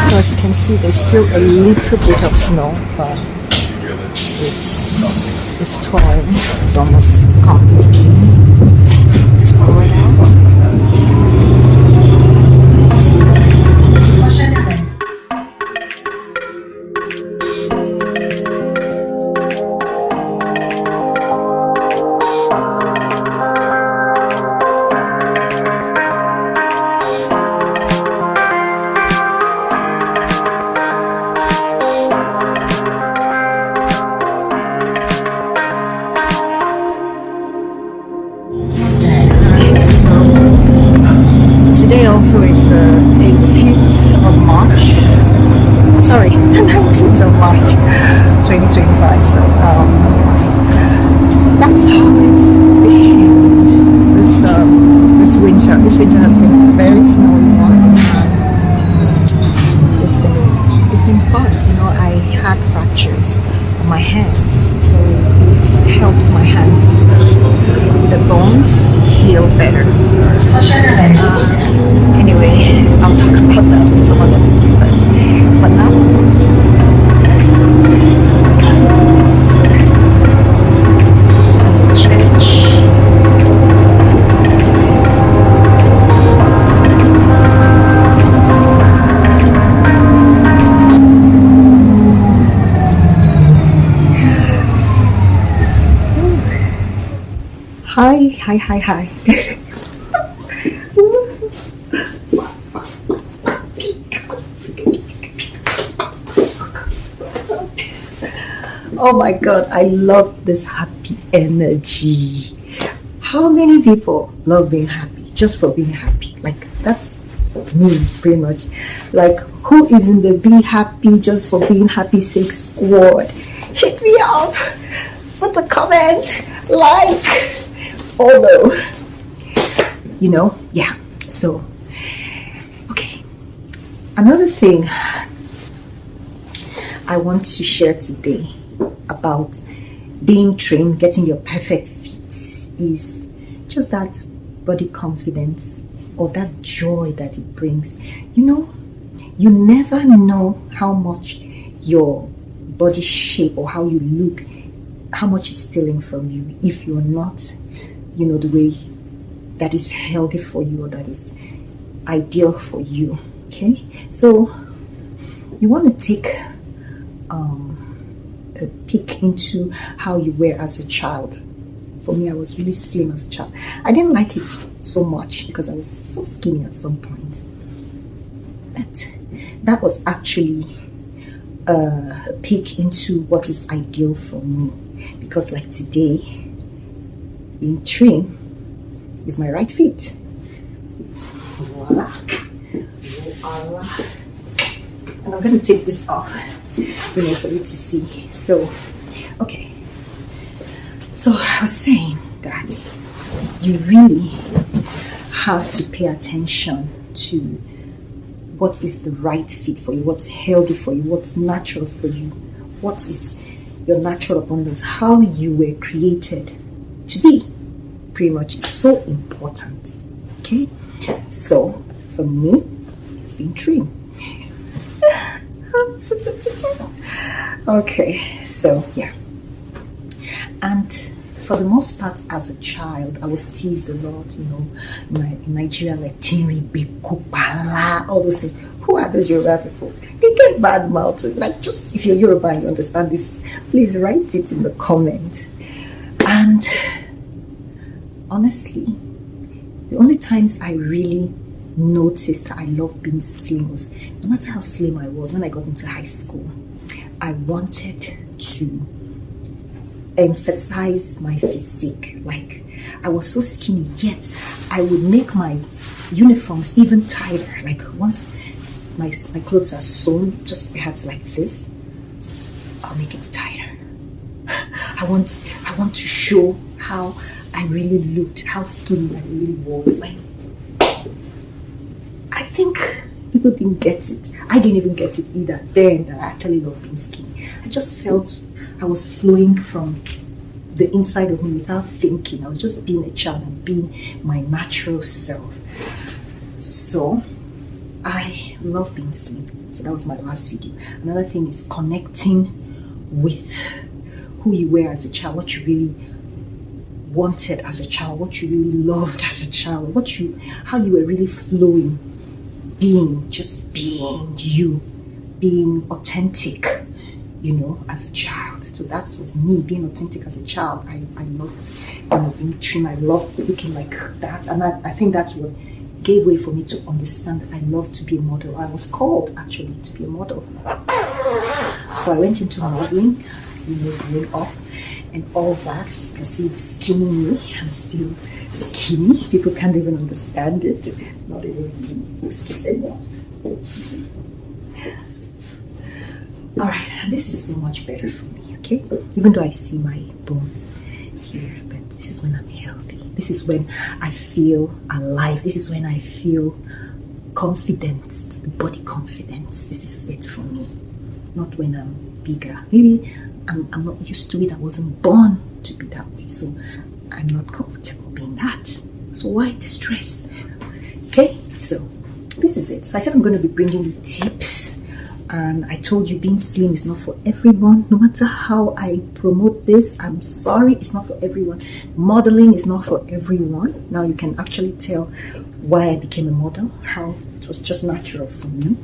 So as you can see, there's still a little bit of snow, but it's torn. It's almost completely torn out. Today also is the 18th of March. Sorry, the 19th of March 2025. So that's how it's been this winter. This winter has been a very snowy one. It's been fun. You know, I had fractures on my hands, so it's helped my hands, the bones heal better. Anyway, I'll talk about that in some other video, but now as a church. Hi. Oh my god, I love this happy energy. How many people love being happy just for being happy? Like, that's me, pretty much. Like, who is in the be happy just for being happy sake squad? Hit me up, put a comment, like, follow. You know, yeah. So, okay. Another thing I want to share today about being trained, getting your perfect fit, is just that body confidence or that joy that it brings. You know, you never know how much your body shape or how you look, how much it's stealing from you if you're not, you know, the way that is healthy for you or that is ideal for you. Okay, so you want to take a peek into how you were as a child. For me, I was really slim as a child. I didn't like it so much because I was so skinny at some point. But that was actually a peek into what is ideal for me. Because like today, being trim is my right fit. Voila. Voila. And I'm going to take this off, you know, for you to see. So, okay. So I was saying that you really have to pay attention to what is the right fit for you, what's healthy for you, what's natural for you, what is your natural abundance, how you were created to be. Pretty much, it's so important. Okay, so for me, it's been trim. Okay, so yeah. And for the most part, as a child, I was teased a lot, you know, in Nigeria, like Tiri, Bekupala, all those things. Who are those Yoruba people? They get bad mouth. Like, just if you're Yoruba and you understand this, please write it in the comments. And honestly, the only times I really noticed that I loved being slim was, no matter how slim I was, when I got into high school, I wanted to emphasize my physique. Like, I was so skinny, yet I would make my uniforms even tighter. Like, once my clothes are sewn, just perhaps like this, I'll make it tighter. I want to show how I really looked, how skinny I really was. Like, I think people didn't get it. I didn't even get it either then, that I actually loved being skinny. I just felt I was flowing from the inside of me without thinking. I was just being a child and being my natural self. So I love being slim. So that was my last video. Another thing is connecting with who you were as a child, what you really wanted as a child, what you really loved as a child, how you were really flowing, just being you, being authentic, as a child. So that was me, being authentic as a child. I loved being trim. I loved looking like that, and I think that's what gave way for me to understand that I love to be a model. I was called actually to be a model. So I went into modeling, growing up and all that. You can see the skinny me. I'm still skinny. People can't even understand it. Not even the excuse anymore. Alright, this is so much better for me, okay? Even though I see my bones here, but this is when I'm healthy. This is when I feel alive. This is when I feel confident, body confidence. This is it for me. Not when I'm bigger. Maybe I'm not used to it. I wasn't born to be that way. So I'm not comfortable being that. So why the stress? Okay, so this is it. So I said I'm going to be bringing you tips. And I told you being slim is not for everyone. No matter how I promote this, I'm sorry, it's not for everyone. Modeling is not for everyone. Now you can actually tell why I became a model, how it was just natural for me.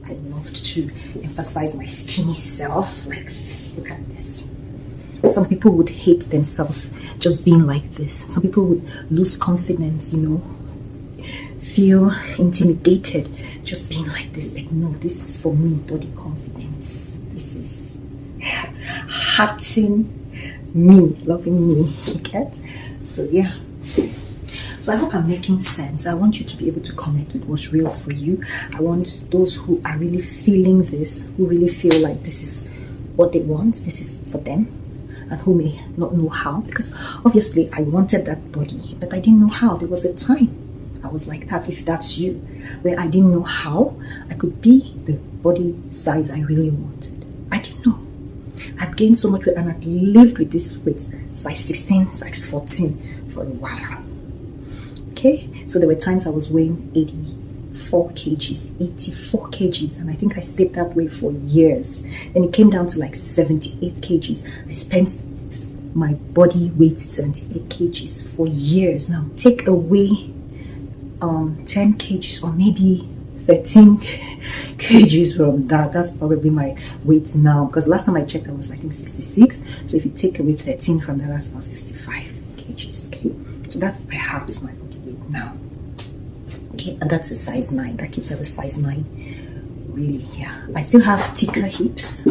I loved to emphasize my skinny self. Like, look at this. Some people would hate themselves just being like this. Some people would lose confidence, feel intimidated just being like this. But no, this is for me, body confidence. This is hearting me, loving me. You get? So yeah. So I hope I'm making sense. I want you to be able to connect with what's real for you. I want those who are really feeling this, who really feel like this is what they want, this is for them, and who may not know how. Because obviously I wanted that body, but I didn't know how. There was a time I was like that, if that's you, where I didn't know how I could be the body size I really wanted. I didn't know. I'd gained so much weight and I'd lived with this weight, size 16, size 14 for a while. Okay, so there were times I was weighing 84 kgs, 84 kgs, and I think I stayed that way for years. Then it came down to like 78 kgs. I spent my body weight 78 kgs for years. Now take away 10 kgs or maybe 13 kgs from that. That's probably my weight now, because last time I checked I was, I think, 66. So if you take away 13 from that, that's about 65 kgs. Okay, so that's perhaps my body weight now. Okay, and that's a size 9. That keeps as a size 9. Really, yeah. I still have thicker hips.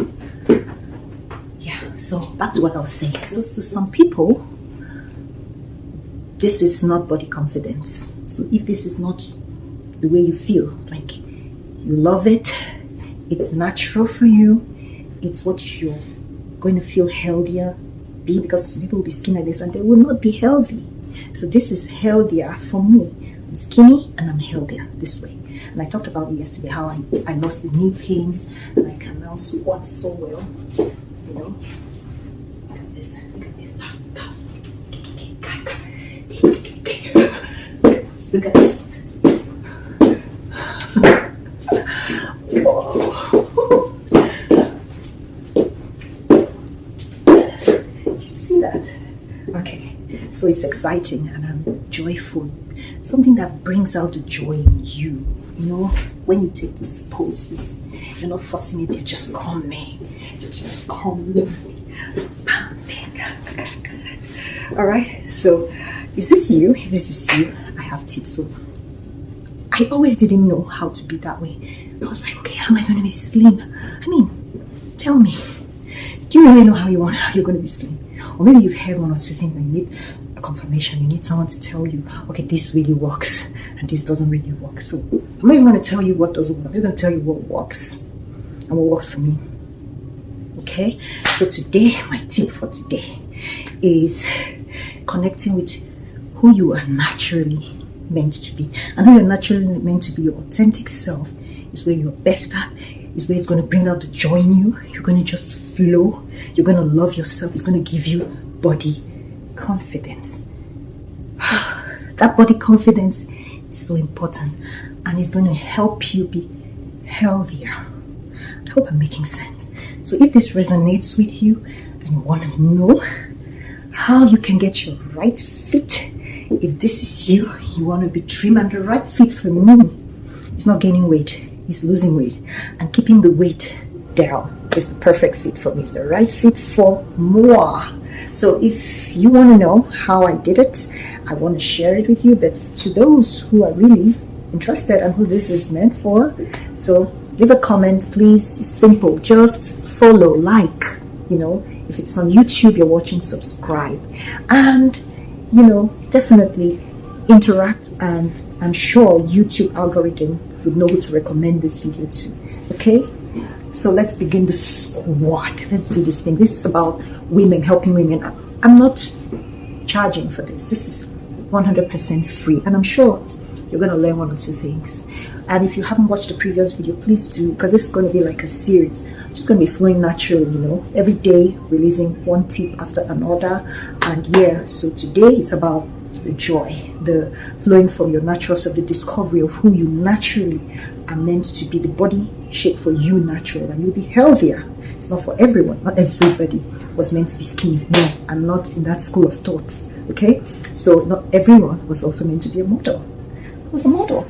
Yeah, so back to what I was saying. So to some people, this is not body confidence. So if this is not the way you feel, like you love it, it's natural for you, it's what you're going to feel healthier be, because people will be skinny like this and they will not be healthy. So this is healthier for me. I'm skinny and I'm healthier this way. And I talked about it yesterday, how I lost the knee pains and I can now squat so well, Look at this, look at this. Look at this. Whoa. Do you see that? Okay, so it's exciting and I'm joyful. Something that brings out the joy in you. When you take those poses, you're not forcing it, you're just coming. You're just coming. Alright, so is this you? If this is you, I have tips. So I always didn't know how to be that way. I was like, okay, how am I going to be slim? I mean, tell me, do you really know how you're going to be slim? Or maybe you've heard one or two things and you need a confirmation. You need someone to tell you, okay, this really works and this doesn't really work. So I'm not even going to tell you what doesn't work. I'm going to tell you what works and what worked for me. Okay, so today, my tip for today is connecting with who you are naturally meant to be. And who you're naturally meant to be, your authentic self, is where you're best at, is where it's going to bring out the joy in you. You're going to just flow. You're going to love yourself. It's going to give you body confidence. That body confidence is so important, and it's going to help you be healthier. I hope I'm making sense. So if this resonates with you and you want to know how you can get your right fit, if this is you, you want to be trim, and the right fit for me is not gaining weight, it's losing weight and keeping the weight down. It's the perfect fit for me. It's the right fit for moi. So if you want to know how I did it, I want to share it with you. But to those who are really interested and who this is meant for, so leave a comment, please. It's simple. Just follow, like, if it's on YouTube you're watching, subscribe, and definitely interact, and I'm sure YouTube algorithm would know who to recommend this video to. Okay, so let's begin the squad. Let's do this thing. This is about women, helping women. I'm not charging for this. This is 100% free, and I'm sure you're going to learn one or two things. And if you haven't watched the previous video, please do, because this is going to be like a series. It's just going to be flowing naturally, every day releasing one tip after another. And yeah, so today it's about the joy, the flowing from your natural self, the discovery of who you naturally are meant to be, the body shape for you naturally, and you'll be healthier. It's not for everyone. Not everybody was meant to be skinny. No, I'm not in that school of thought. Okay, so not everyone was also meant to be a model. I was a model,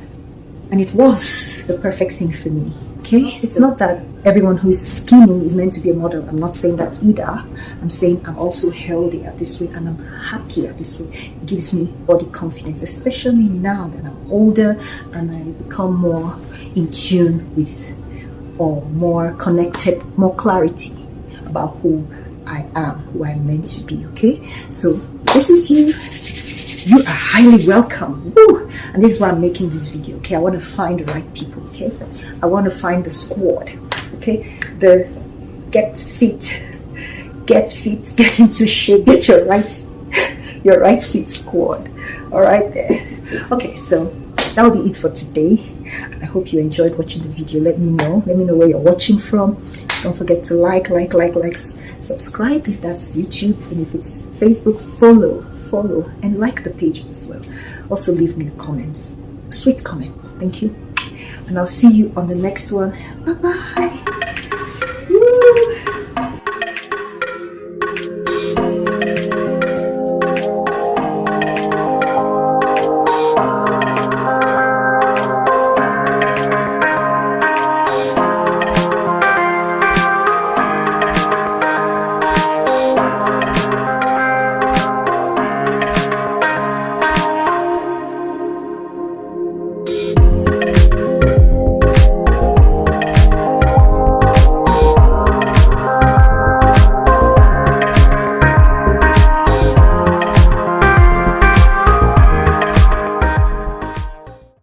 and it was the perfect thing for me. Okay, it's not that everyone who is skinny is meant to be a model. I'm not saying that either. I'm saying I'm also healthier this way, and I'm happier this way. It gives me body confidence, especially now that I'm older and I become more in tune with, or more connected, more clarity about who I am, who I'm meant to be. Okay, so this is you. You are highly welcome. Woo! And this is why I'm making this video. Okay, I want to find the right people. Okay, I want to find the squad. Okay, the get fit, get into shape, get your right fit squad. All right there. Okay, so that will be it for today. I hope you enjoyed watching the video. Let me know where you're watching from. Don't forget to like, subscribe if that's YouTube, and if it's Facebook, follow and like the page as well. Also leave me a comment, a sweet comment. Thank you, and I'll see you on the next one. Bye bye.